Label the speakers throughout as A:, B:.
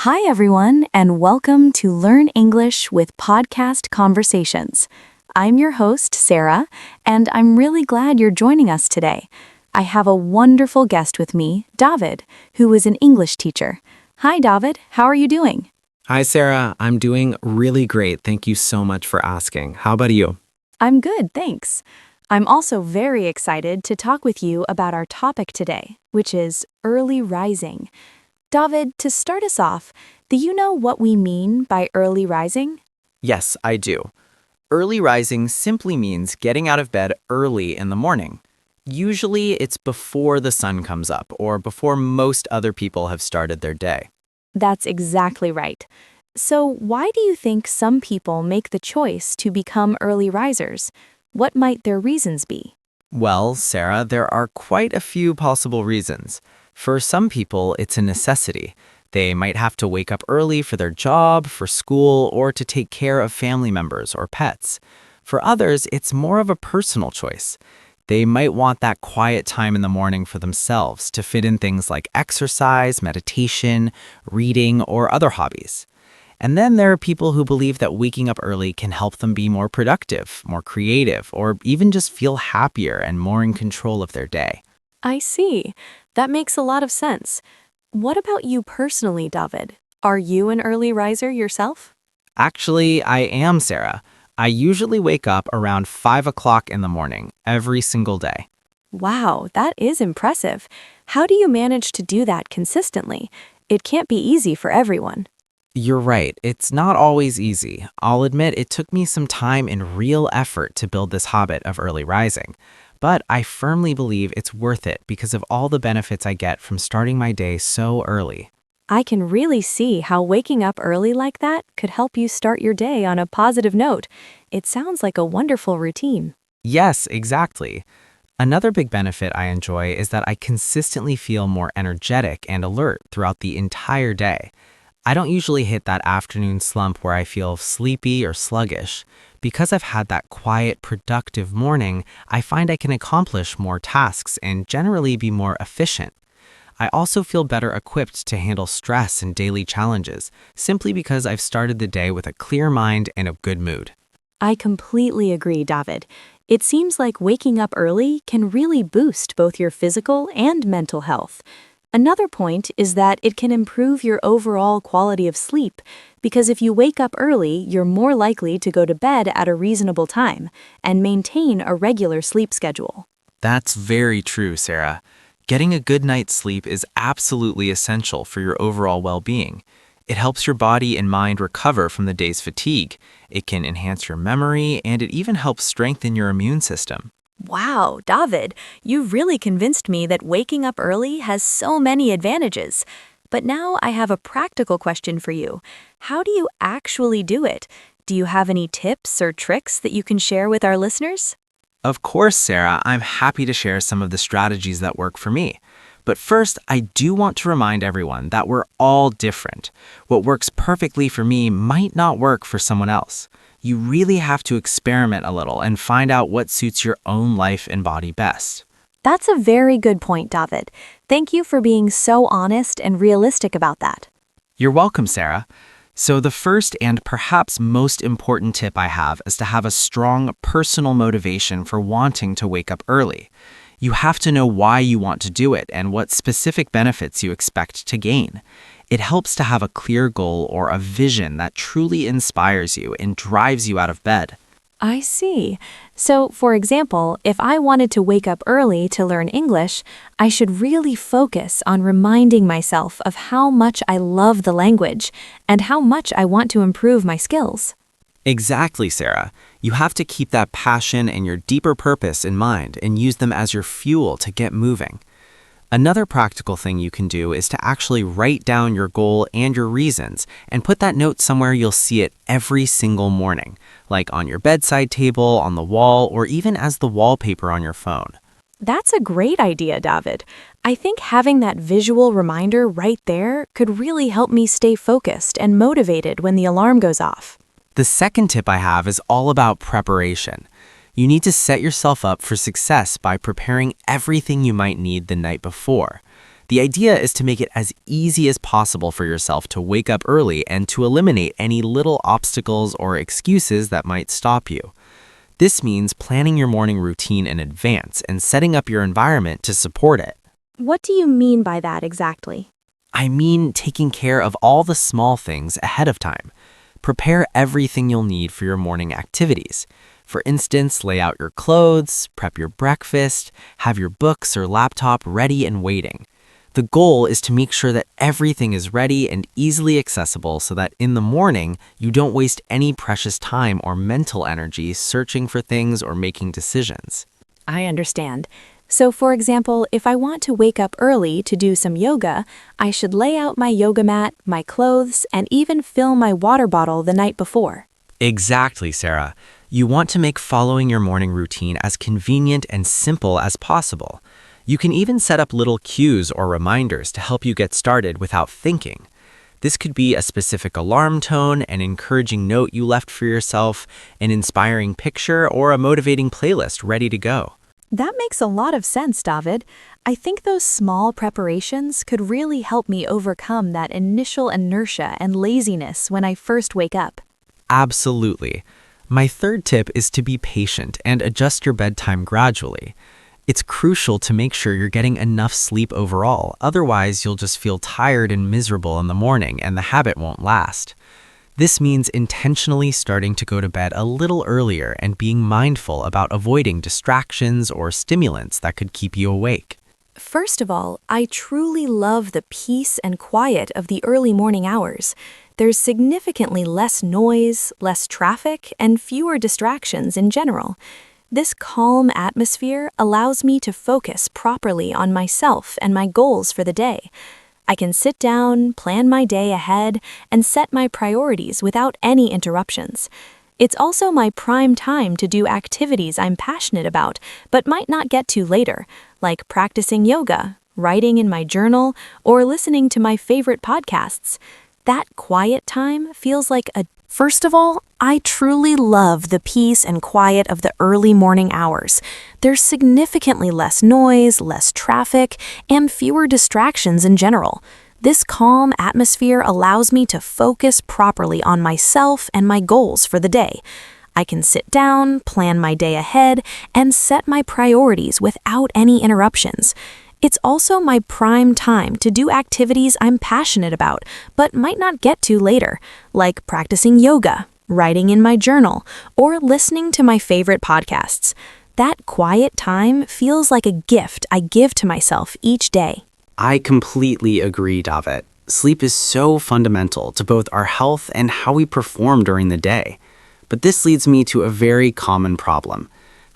A: Hi, everyone, and welcome to Learn English with Podcast Conversations. I'm your host, Sarah, and I'm really glad you're joining us today. I have a wonderful guest with me, David, who is an English teacher. Hi, David. How are you doing?
B: Hi, Sarah. I'm doing really great. Thank you so much for asking. How about you?
A: I'm good, thanks. I'm also very excited to talk with you about our topic today, which is early rising. David, to start us off, do you know what we mean by early rising?
B: Yes, I do. Early rising simply means getting out of bed early in the morning. Usually, it's before the sun comes up or before most other people have started their day.
A: That's exactly right. So, why do you think some people make the choice to become early risers? What might their reasons be?
B: Well, Sarah, there are quite a few possible reasons. For some people, it's a necessity. They might have to wake up early for their job, for school, or to take care of family members or pets. For others, it's more of a personal choice. They might want that quiet time in the morning for themselves to fit in things like exercise, meditation, reading, or other hobbies. And then there are people who believe that waking up early can help them be more productive, more creative, or even just feel happier and more in control of their day.
A: I see. That makes a lot of sense. What about you personally, David? Are you an early riser yourself?
B: Actually, I am, Sarah. I usually wake up around 5 o'clock in the morning every single day.
A: Wow, that is impressive. How do you manage to do that consistently? It can't be easy for everyone.
B: You're right, it's not always easy. I'll admit it took me some time and real effort to build this habit of early rising. But I firmly believe it's worth it because of all the benefits I get from starting my day so early.
A: I can really see how waking up early like that could help you start your day on a positive note. It sounds like a wonderful routine.
B: Yes, exactly. Another big benefit I enjoy is that I consistently feel more energetic and alert throughout the entire day. I don't usually hit that afternoon slump where I feel sleepy or sluggish. Because I've had that quiet, productive morning, I find I can accomplish more tasks and generally be more efficient. I also feel better equipped to handle stress and daily challenges, simply because I've started the day with a clear mind and a good mood.
A: I completely agree, David. It seems like waking up early can really boost both your physical and mental health. Another point is that it can improve your overall quality of sleep, because if you wake up early, you're more likely to go to bed at a reasonable time and maintain a regular sleep schedule.
B: That's very true, Sarah. Getting a good night's sleep is absolutely essential for your overall well-being. It helps your body and mind recover from the day's fatigue. It can enhance your memory, and it even helps strengthen your immune system.
A: Wow, David, you've really convinced me that waking up early has so many advantages. But now I have a practical question for you. How do you actually do it? Do you have any tips or tricks that you can share with our listeners?
B: Of course, Sarah, I'm happy to share some of the strategies that work for me. But first, I do want to remind everyone that we're all different. What works perfectly for me might not work for someone else. You really have to experiment a little and find out what suits your own life and body best.
A: That's a very good point, David. Thank you for being so honest and realistic about that.
B: You're welcome, Sarah. So the first and perhaps most important tip I have is to have a strong personal motivation for wanting to wake up early. You have to know why you want to do it and what specific benefits you expect to gain. It helps to have a clear goal or a vision that truly inspires you and drives you out of bed.
A: I see. So, for example, if I wanted to wake up early to learn English, I should really focus on reminding myself of how much I love the language and how much I want to improve my skills.
B: Exactly, Sarah. You have to keep that passion and your deeper purpose in mind and use them as your fuel to get moving. Another practical thing you can do is to actually write down your goal and your reasons and put that note somewhere you'll see it every single morning, like on your bedside table, on the wall, or even as the wallpaper on your phone.
A: That's a great idea, David. I think having that visual reminder right there could really help me stay focused and motivated when the alarm goes off.
B: The second tip I have is all about preparation. You need to set yourself up for success by preparing everything you might need the night before. The idea is to make it as easy as possible for yourself to wake up early and to eliminate any little obstacles or excuses that might stop you. This means planning your morning routine in advance and setting up your environment to support it.
A: What do you mean by that exactly?
B: I mean taking care of all the small things ahead of time. Prepare everything you'll need for your morning activities. For instance, lay out your clothes, prep your breakfast, have your books or laptop ready and waiting. The goal is to make sure that everything is ready and easily accessible so that in the morning, you don't waste any precious time or mental energy searching for things or making decisions.
A: I understand. So, for example, if I want to wake up early to do some yoga, I should lay out my yoga mat, my clothes, and even fill my water bottle the night before.
B: Exactly, Sarah. You want to make following your morning routine as convenient and simple as possible. You can even set up little cues or reminders to help you get started without thinking. This could be a specific alarm tone, an encouraging note you left for yourself, an inspiring picture, or a motivating playlist ready to go.
A: That makes a lot of sense, David. I think those small preparations could really help me overcome that initial inertia and laziness when I first wake up.
B: Absolutely. My third tip is to be patient and adjust your bedtime gradually. It's crucial to make sure you're getting enough sleep overall, otherwise you'll just feel tired and miserable in the morning and the habit won't last. This means intentionally starting to go to bed a little earlier and being mindful about avoiding distractions or stimulants that could keep you awake.
A: First of all, I truly love the peace and quiet of the early morning hours. There's significantly less noise, less traffic, and fewer distractions in general. This calm atmosphere allows me to focus properly on myself and my goals for the day. I can sit down, plan my day ahead, and set my priorities without any interruptions. It's also my prime time to do activities I'm passionate about, but might not get to later, like practicing yoga, writing in my journal, or listening to my favorite podcasts. That quiet time feels like a... First of all, I truly love the peace and quiet of the early morning hours. There's significantly less noise, less traffic, and fewer distractions in general. This calm atmosphere allows me to focus properly on myself and my goals for the day. I can sit down, plan my day ahead, and set my priorities without any interruptions. It's also my prime time to do activities I'm passionate about, but might not get to later, like practicing yoga, writing in my journal, or listening to my favorite podcasts. That quiet time feels like a gift I give to myself each day.
B: I completely agree, David. Sleep is so fundamental to both our health and how we perform during the day. But this leads me to a very common problem.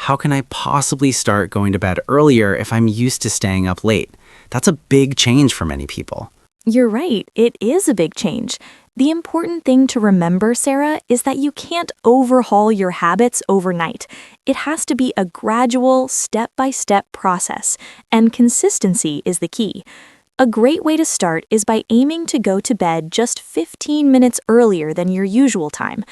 B: How can I possibly start going to bed earlier if I'm used to staying up late? That's a big change for many people.
A: You're right, it is a big change. The important thing to remember, Sarah, is that you can't overhaul your habits overnight. It has to be a gradual, step-by-step process, and consistency is the key. A great way to start is by aiming to go to bed just 15 minutes earlier than your usual time.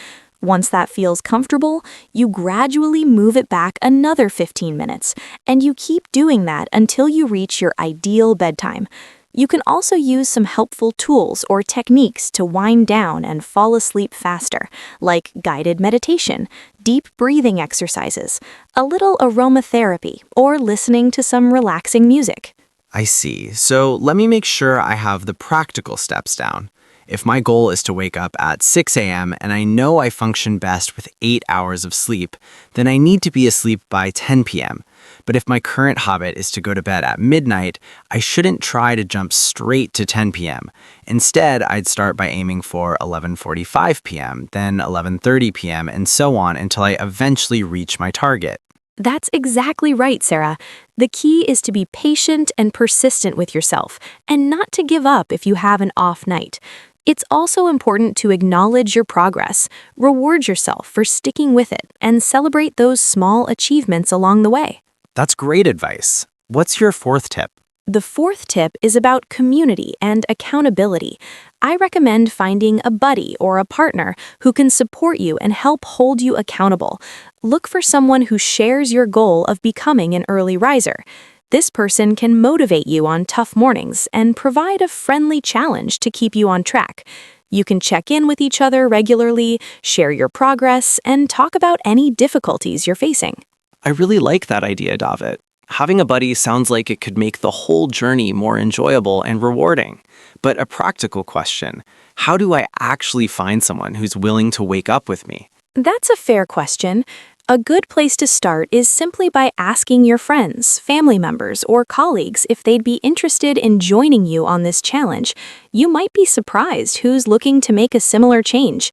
A: Once that feels comfortable, you gradually move it back another 15 minutes, and you keep doing that until you reach your ideal bedtime. You can also use some helpful tools or techniques to wind down and fall asleep faster, like guided meditation, deep breathing exercises, a little aromatherapy, or listening to some relaxing music.
B: I see. So let me make sure I have the practical steps down. If my goal is to wake up at 6 a.m. and I know I function best with 8 hours of sleep, then I need to be asleep by 10 p.m. But if my current habit is to go to bed at midnight, I shouldn't try to jump straight to 10 p.m. Instead, I'd start by aiming for 11:45 p.m., then 11:30 p.m., and so on until I eventually reach my target.
A: That's exactly right, Sarah. The key is to be patient and persistent with yourself, and not to give up if you have an off night. It's also important to acknowledge your progress, reward yourself for sticking with it, and celebrate those small achievements along the way.
B: That's great advice. What's your fourth tip?
A: The fourth tip is about community and accountability. I recommend finding a buddy or a partner who can support you and help hold you accountable. Look for someone who shares your goal of becoming an early riser. This person can motivate you on tough mornings and provide a friendly challenge to keep you on track. You can check in with each other regularly, share your progress, and talk about any difficulties you're facing.
C: I really like that idea, David. Having a buddy sounds like it could make the whole journey more enjoyable and rewarding. But a practical question, how do I actually find someone who's willing to wake up with me?
A: That's a fair question. A good place to start is simply by asking your friends, family members, or colleagues if they'd be interested in joining you on this challenge. You might be surprised who's looking to make a similar change.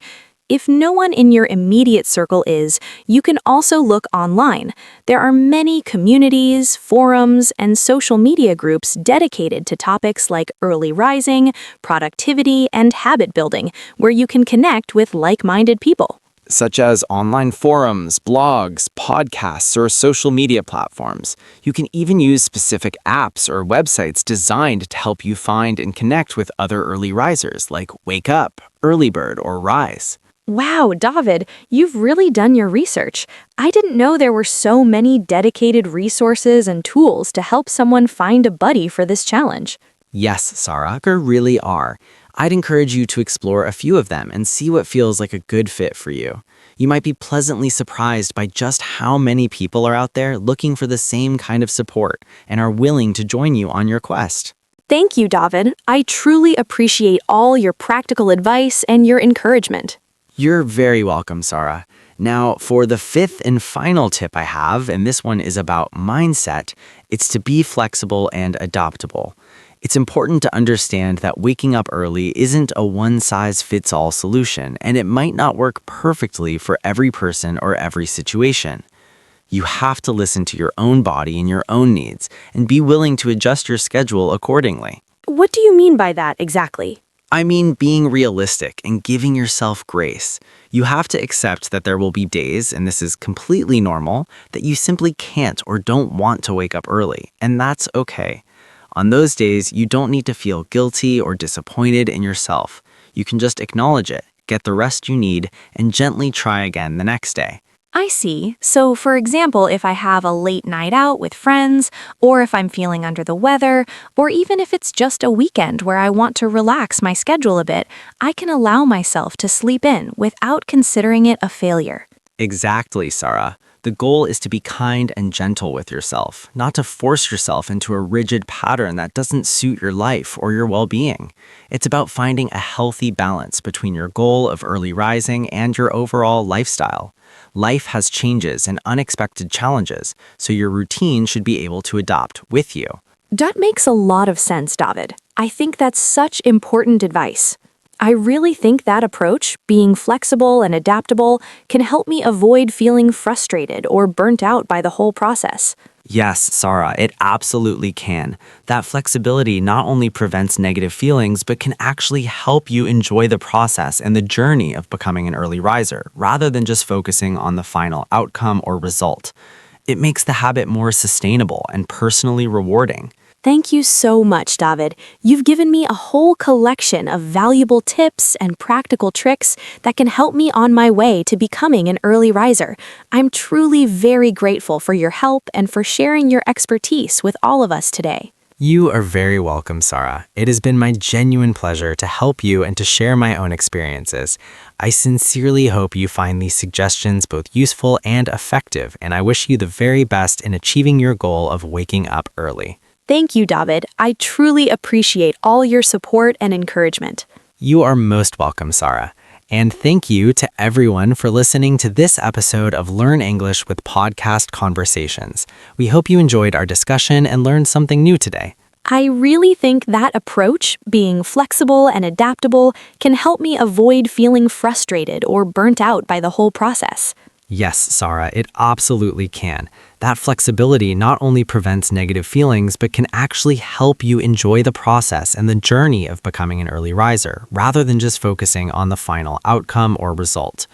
A: If no one in your immediate circle is, you can also look online. There are many communities, forums, and social media groups dedicated to topics like early rising, productivity, and habit building, where you can connect with like-minded people.
C: Such as online forums, blogs, podcasts, or social media platforms. You can even use specific apps or websites designed to help you find and connect with other early risers like Wake Up, Early Bird, or Rise.
A: Wow, David, you've really done your research. I didn't know there were so many dedicated resources and tools to help someone find a buddy for this challenge.
B: Yes, Sarah, there really are. I'd encourage you to explore a few of them and see what feels like a good fit for you. You might be pleasantly surprised by just how many people are out there looking for the same kind of support and are willing to join you on your quest.
A: Thank you, David. I truly appreciate all your practical advice and your encouragement.
B: You're very welcome, Sarah. Now, for the fifth and final tip I have, and this one is about mindset, it's to be flexible and adaptable. It's important to understand that waking up early isn't a one-size-fits-all solution, and it might not work perfectly for every person or every situation. You have to listen to your own body and your own needs, and be willing to adjust your schedule accordingly.
A: What do you mean by that exactly?
B: I mean being realistic and giving yourself grace. You have to accept that there will be days, and this is completely normal, that you simply can't or don't want to wake up early, and that's okay. On those days, you don't need to feel guilty or disappointed in yourself. You can just acknowledge it, get the rest you need, and gently try again the next day.
A: I see. So, for example, if I have a late night out with friends, or if I'm feeling under the weather, or even if it's just a weekend where I want to relax my schedule a bit, I can allow myself to sleep in without considering it a failure.
B: Exactly, Sarah. The goal is to be kind and gentle with yourself, not to force yourself into a rigid pattern that doesn't suit your life or your well-being. It's about finding a healthy balance between your goal of early rising and your overall lifestyle. Life has changes and unexpected challenges, so your routine should be able to adapt with you.
A: That makes a lot of sense, David. I think that's such important advice. I really think that approach, being flexible and adaptable, can help me avoid feeling frustrated or burnt out by the whole process.
B: Yes, Sarah, it absolutely can. That flexibility not only prevents negative feelings, but can actually help you enjoy the process and the journey of becoming an early riser, rather than just focusing on the final outcome or result. It makes the habit more sustainable and personally rewarding.
A: Thank you so much, David. You've given me a whole collection of valuable tips and practical tricks that can help me on my way to becoming an early riser. I'm truly very grateful for your help and for sharing your expertise with all of us today.
B: You are very welcome, Sarah. It has been my genuine pleasure to help you and to share my own experiences. I sincerely hope you find these suggestions both useful and effective, and I wish you the very best in achieving your goal of waking up early.
A: Thank you, David. I truly appreciate all your support and encouragement.
B: You are most welcome, Sarah. And thank you to everyone for listening to this episode of Learn English with Podcast Conversations. We hope you enjoyed our discussion and learned something new today.
A: I really think that approach, being flexible and adaptable, can help me avoid feeling frustrated or burnt out by the whole process.
B: Yes, Sarah, it absolutely can. That flexibility not only prevents negative feelings, but can actually help you enjoy the process and the journey of becoming an early riser, rather than just focusing on the final outcome or result.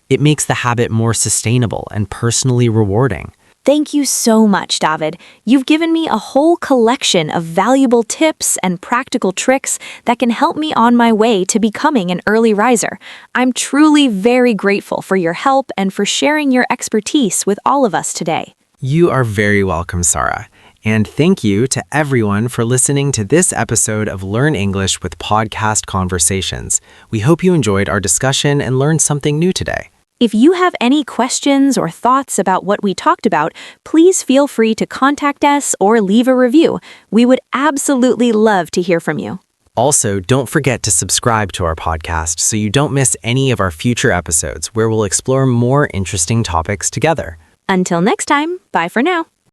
B: It makes the habit more sustainable and personally rewarding.
A: Thank you so much, David. You've given me a whole collection of valuable tips and practical tricks that can help me on my way to becoming an early riser. I'm truly very grateful for your help and for sharing your expertise with all of us today.
B: You are very welcome, Sarah. And thank you to everyone for listening to this episode of Learn English with Podcast Conversations. We hope you enjoyed our discussion and learned something new today.
A: If you have any questions or thoughts about what we talked about, please feel free to contact us or leave a review. We would absolutely love to hear from you.
B: Also, don't forget to subscribe to our podcast so you don't miss any of our future episodes where we'll explore more interesting topics together.
A: Until next time, bye for now.